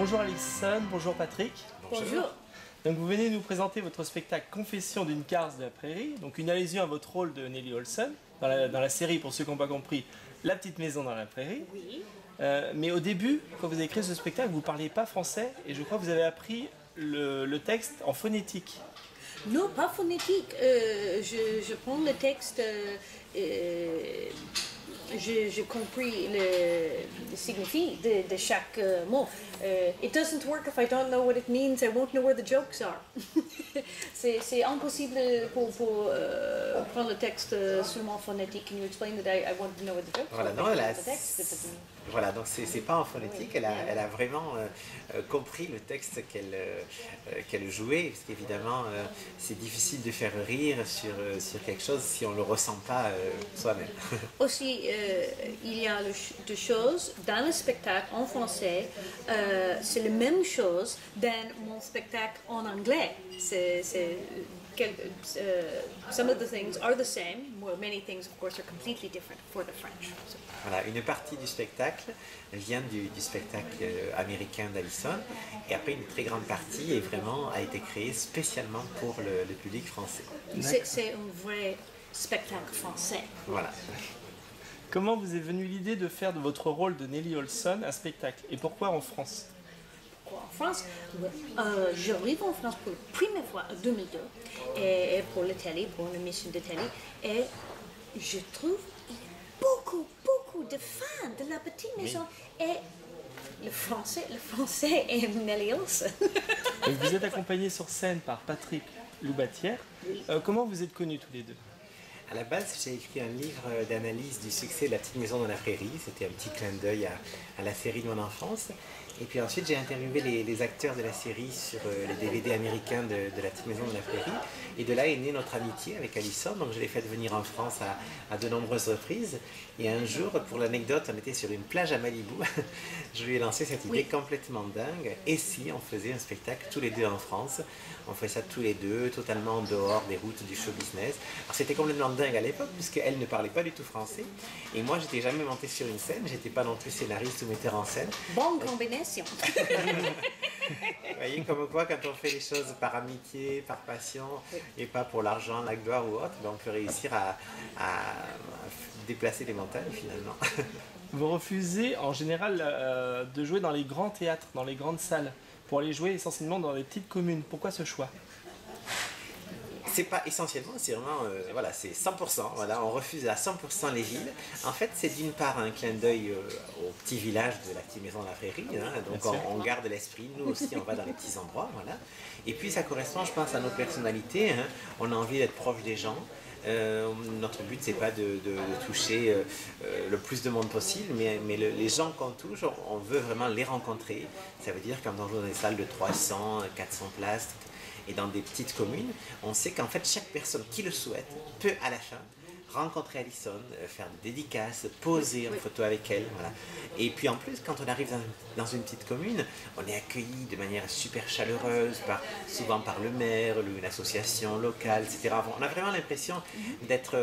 Bonjour Alison, bonjour Patrick. Bonjour. Donc vous venez nous présenter votre spectacle Confession d'une Carse de la Prairie, donc une allusion à votre rôle de Nellie Olson dans la série, pour ceux qui n'ont pas compris, La petite maison dans la prairie. Oui. Mais au début, quand vous avez créé ce spectacle, vous ne parliez pas français et je crois que vous avez appris le texte en phonétique. Non, pas phonétique. Je prends le texte, j'ai compris le signifie de chaque mot. It doesn't work if I don't know what it means. I won't know where the jokes are. C'est impossible pour prendre le texte seulement phonétique. Can you explain that I want to know what the jokes Voilà, are? non, voilà, donc c'est pas en phonétique, Oui. elle a vraiment compris le texte qu'elle jouait, parce qu'évidemment c'est difficile de faire rire sur quelque chose si on ne le ressent pas soi-même. Aussi, il y a deux choses. Dans le spectacle en français, c'est la même chose dans mon spectacle en anglais. Some of the things are the same, where many things, of course, are completely different for the French. So. Voilà, une partie du spectacle vient du spectacle américain d'Alison, et après une très grande partie a été créée spécialement pour le public français. C'est un vrai spectacle français. Voilà. Comment vous est venue l'idée de faire de votre rôle de Nellie Olson un spectacle et pourquoi en France? En France, j'arrive en France pour la première fois en 2002 et pour la télé, pour une émission de télé, et je trouve qu'il y a beaucoup de fans de La Petite Maison et le français est Nellie Olson. Donc vous êtes accompagné sur scène par Patrick Loubatière. Oui. Comment vous êtes connus tous les deux? À la base, j'ai écrit un livre d'analyse du succès de La Petite Maison dans la Prairie. C'était un petit clin d'œil à la série de mon enfance. Et puis ensuite, j'ai interviewé les acteurs de la série sur les DVD américains de La Petite Maison dans la Prairie. Et de là est née notre amitié avec Alison. Donc je l'ai fait venir en France à de nombreuses reprises. Et un jour, pour l'anecdote, on était sur une plage à Malibu. Je lui ai lancé cette idée complètement dingue. Et si on faisait un spectacle tous les deux en France? On fait ça tous les deux, totalement en dehors des routes du show business. Alors c'était complètement dingue à l'époque, puisqu'elle ne parlait pas du tout français. Et moi, j'étais jamais monté sur une scène. J'étais pas non plus scénariste ou metteur en scène. Bonne combinaison. Vous voyez, comme quoi, quand on fait les choses par amitié, par passion, et pas pour l'argent, la gloire ou autre, ben on peut réussir à déplacer les montagnes finalement. Vous refusez en général de jouer dans les grands théâtres, dans les grandes salles, pour aller jouer essentiellement dans les petites communes. Pourquoi ce choix? C'est pas essentiellement, c'est vraiment, voilà, c'est 100%, voilà, on refuse à 100% les villes. En fait, c'est d'une part un clin d'œil au petit village de La Petite Maison de la Prairie, hein, donc on garde l'esprit, nous aussi on va dans les petits endroits, voilà. Et puis ça correspond, je pense, à notre personnalité, hein. On a envie d'être proche des gens. Notre but, c'est pas de toucher le plus de monde possible, mais les gens qu'on touche, on veut vraiment les rencontrer. Ça veut dire quand on joue dans des salles de 300, 400 places, et dans des petites communes, on sait qu'en fait chaque personne qui le souhaite peut à la fin rencontrer Alison, faire des dédicaces, poser en photo avec elle, voilà. Et puis en plus, quand on arrive dans une petite commune, on est accueilli de manière super chaleureuse, souvent par le maire, une association locale, etc. On a vraiment l'impression d'être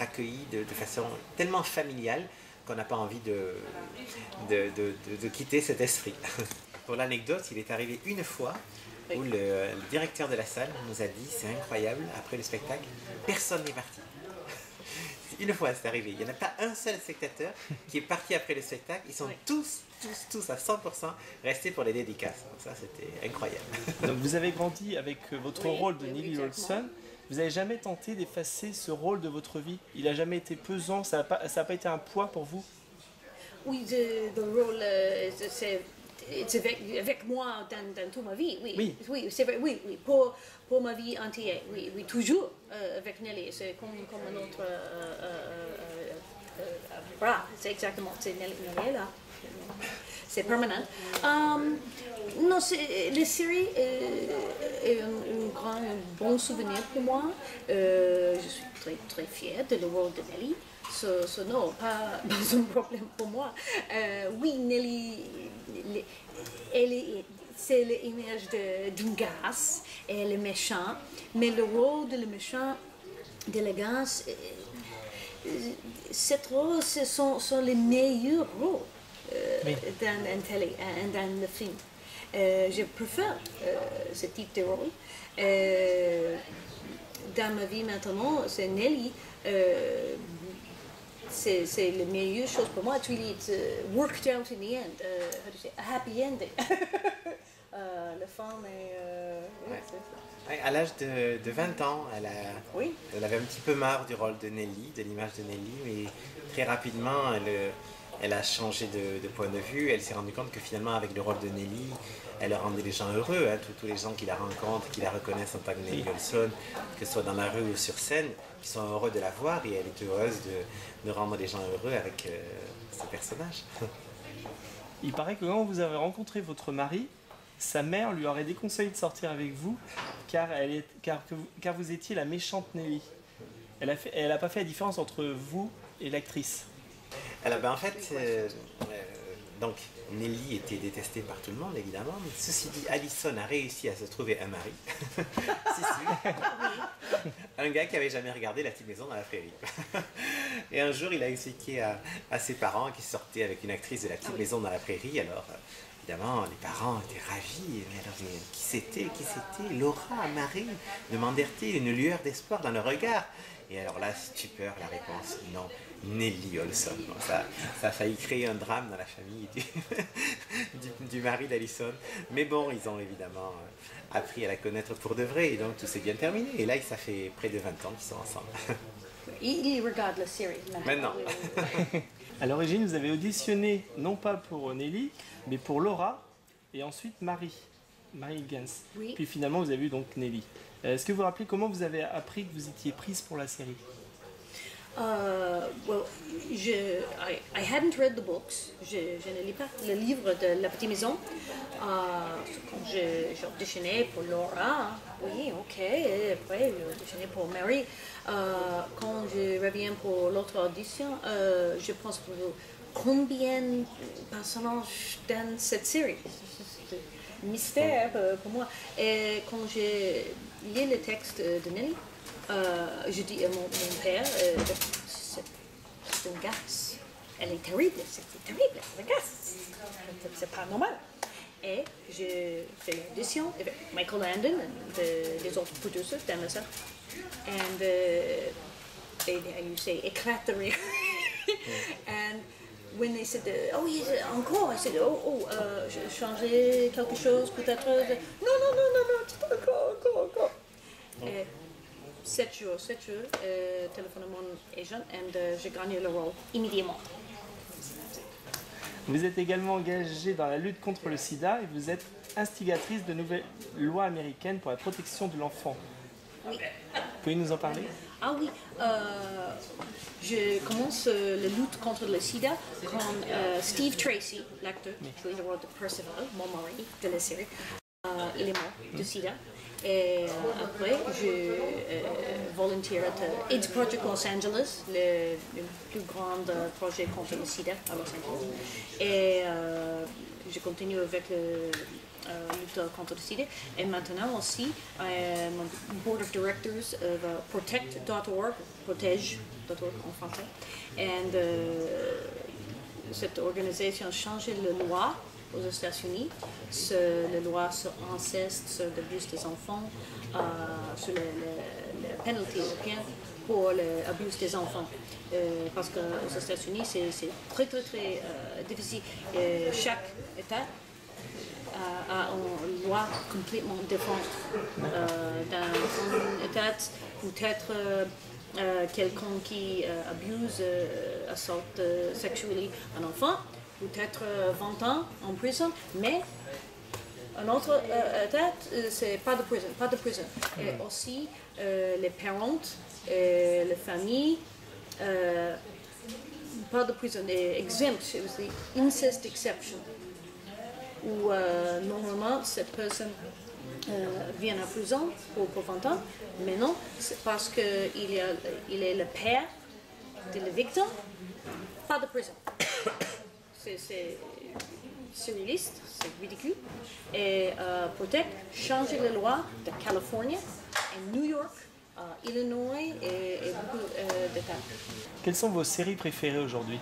accueilli de façon tellement familiale qu'on n'a pas envie de quitter cet esprit. Pour l'anecdote, il est arrivé une fois où le directeur de la salle nous a dit, c'est incroyable, après le spectacle, personne n'est parti. Une fois c'est arrivé, il n'y en a pas un seul spectateur qui est parti après le spectacle, ils sont tous à 100% restés pour les dédicaces. Donc ça c'était incroyable. Donc vous avez grandi avec votre rôle de Nellie Olson. Vous n'avez jamais tenté d'effacer ce rôle de votre vie? Il n'a jamais été pesant, ça n'a pas été un poids pour vous? Oui, le rôle, c'est avec moi dans toute ma vie, oui, c'est vrai, oui, pour ma vie entière, oui, toujours avec Nellie, c'est comme un autre bras, c'est exactement, c'est Nellie là, c'est permanent. Non, la série est un bon souvenir pour moi. Je suis très fière de le rôle de Nellie. Non, pas un problème pour moi. Oui, Nellie, c'est l'image d'une garce, elle est méchante, mais le rôle de le méchant, de la garce, ces rôles sont les meilleurs rôles dans le film. Je préfère ce type de rôle. Dans ma vie maintenant, c'est Nelly. C'est la meilleure chose pour moi. It's really worked out in the end. How do you say? A happy ending. La femme est... oui, c'est ça. Ouais, à l'âge de 20 ans, Oui. elle avait un petit peu marre du rôle de Nelly, de l'image de Nelly, mais très rapidement, elle a changé de point de vue. Elle s'est rendue compte que finalement, avec le rôle de Nelly, elle rendait les gens heureux. Hein, tous les gens qui la rencontrent, qui la reconnaissent en tant que Nelly Olson, que ce soit dans la rue ou sur scène, qui sont heureux de la voir, et elle est heureuse de rendre les gens heureux avec ce personnage. Il paraît que quand vous avez rencontré votre mari, sa mère lui aurait déconseillé de sortir avec vous car vous étiez la méchante Nelly. Elle n'a pas fait la différence entre vous et l'actrice. Alors, en fait, donc Nelly était détestée par tout le monde, évidemment, mais ceci dit, Allison a réussi à se trouver un mari. Un gars qui n'avait jamais regardé La Petite Maison dans la Prairie. Et un jour, il a expliqué à ses parents qu'il sortait avec une actrice de La Petite Maison dans la Prairie. Alors, évidemment, les parents étaient ravis. Mais alors, qui c'était? Laura, Marie, demandèrent-ils, une lueur d'espoir dans le regard. Et alors là, stupeur, la réponse, non, Nelly Olson. Donc ça a failli créer un drame dans la famille du mari d'Allison. Mais bon, ils ont évidemment appris à la connaître pour de vrai, et donc tout s'est bien terminé. Et là, ça fait près de 20 ans qu'ils sont ensemble. Il regarde la série maintenant. À l'origine, vous avez auditionné non pas pour Nelly, mais pour Laura, et ensuite Marie Higgins. Oui. Puis finalement, vous avez eu donc Nelly. Est-ce que vous vous rappelez comment vous avez appris que vous étiez prise pour la série? Well, I hadn't read the books. Je ne lis pas le livre de La Petite Maison. Quand j'ai auditionné pour Laura, oui, ok. Et après, j'ai auditionné pour Mary. Quand je reviens pour l'autre audition, je pense pour combien de personnages dans cette série. C'est un mystère pour moi. Et quand j'ai lu le texte de Nelly, je dis à mon père, c'est une garce. Elle est terrible, c'est terrible, c'est une garce. C'est pas normal. Et je fais l'audition avec Michael Landon et les autres producers d'Amazon. Et you say, éclate de rire. And when they said, oh, yes, encore, I said, changer quelque chose, peut-être. Non, c'est pas encore. Et 7 jours, téléphone à mon agent et j'ai gagné le rôle immédiatement. Vous êtes également engagée dans la lutte contre le sida et vous êtes instigatrice de nouvelles lois américaines pour la protection de l'enfant. Oui. Pouvez-vous nous en parler? Ah oui, je commence la lutte contre le sida quand Steve Tracy, l'acteur qui jouait le rôle de Percival, mon mari de la série, il est mort de sida. Et après, je volontaire à AIDS Project Los Angeles, le plus grand projet contre le sida à Los Angeles. Et je continue avec le lutte contre le sida. Et maintenant aussi, mon board of directors of protect.org, protège.org en français. Et cette organisation a changé la loi aux États-Unis, la loi sur l'inceste, sur l'abus des enfants, sur la pénalité pour l'abus des enfants. Parce qu'aux États-Unis, c'est très difficile. Chaque État a une loi complètement différente. Dans un État, peut-être quelqu'un qui abuse, assaute sexuellement un enfant, peut-être 20 ans en prison, mais un autre état, c'est pas de prison. Et aussi, les parents, les familles, pas de prison, exempt, c'est incest exception, où normalement cette personne vient à prison pour 20 ans, mais non, c'est parce qu'il est le père de la victime, pas de prison. C'est surréaliste, c'est ridicule. Et peut-être changer la loi de Californie et New York, Illinois et beaucoup d'États. Quelles sont vos séries préférées aujourd'hui?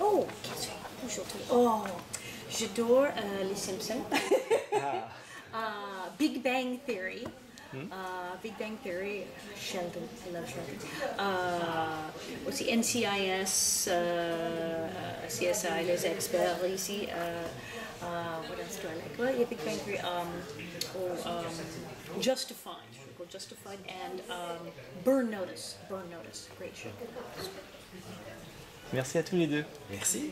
Oh, quelle série aujourd'hui? Oh, J'adore les Simpsons. Ah. Big Bang Theory. Big Bang Theory, Sheldon, I love Sheldon. Aussi NCIS, CSI, les experts ici. What else do I like? Well, yeah, Big Bang Theory. Justified, Justified, and Burn Notice. Burn Notice, great show. Merci à tous les deux. Merci.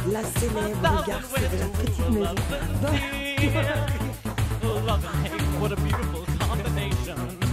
La célèbre garce de la petite maison. Love and hate, what a beautiful combination.